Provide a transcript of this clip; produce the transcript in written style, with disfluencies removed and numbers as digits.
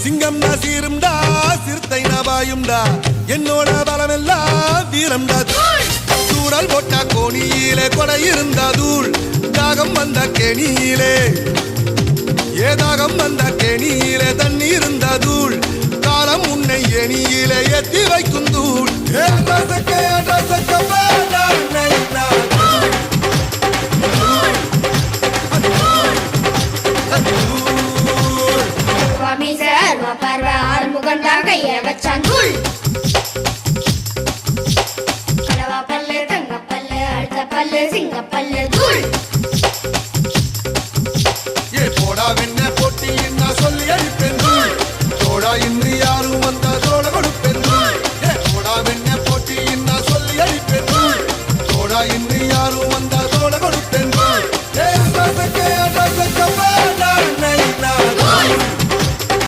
சிங்கம் சீரும்டா சிறுத்தை நபாயும்டா என்னோட பலமெல்லாம் வீரம்டா தூரல் போட்டா கோணியிலே கொடை இருந்தா தூள் தாகம் வந்த கேணியிலே ஏதாகம் வந்த கேணியிலே தண்ணி இருந்த தூள் காலம் உன்னை எணியிலே ஏத்தி வைக்கும் தூள் கைய வச்சான் தூள் பல்லு தங்க பல்லு அழுத்த பல்லு சிங்க பல்லு தூள்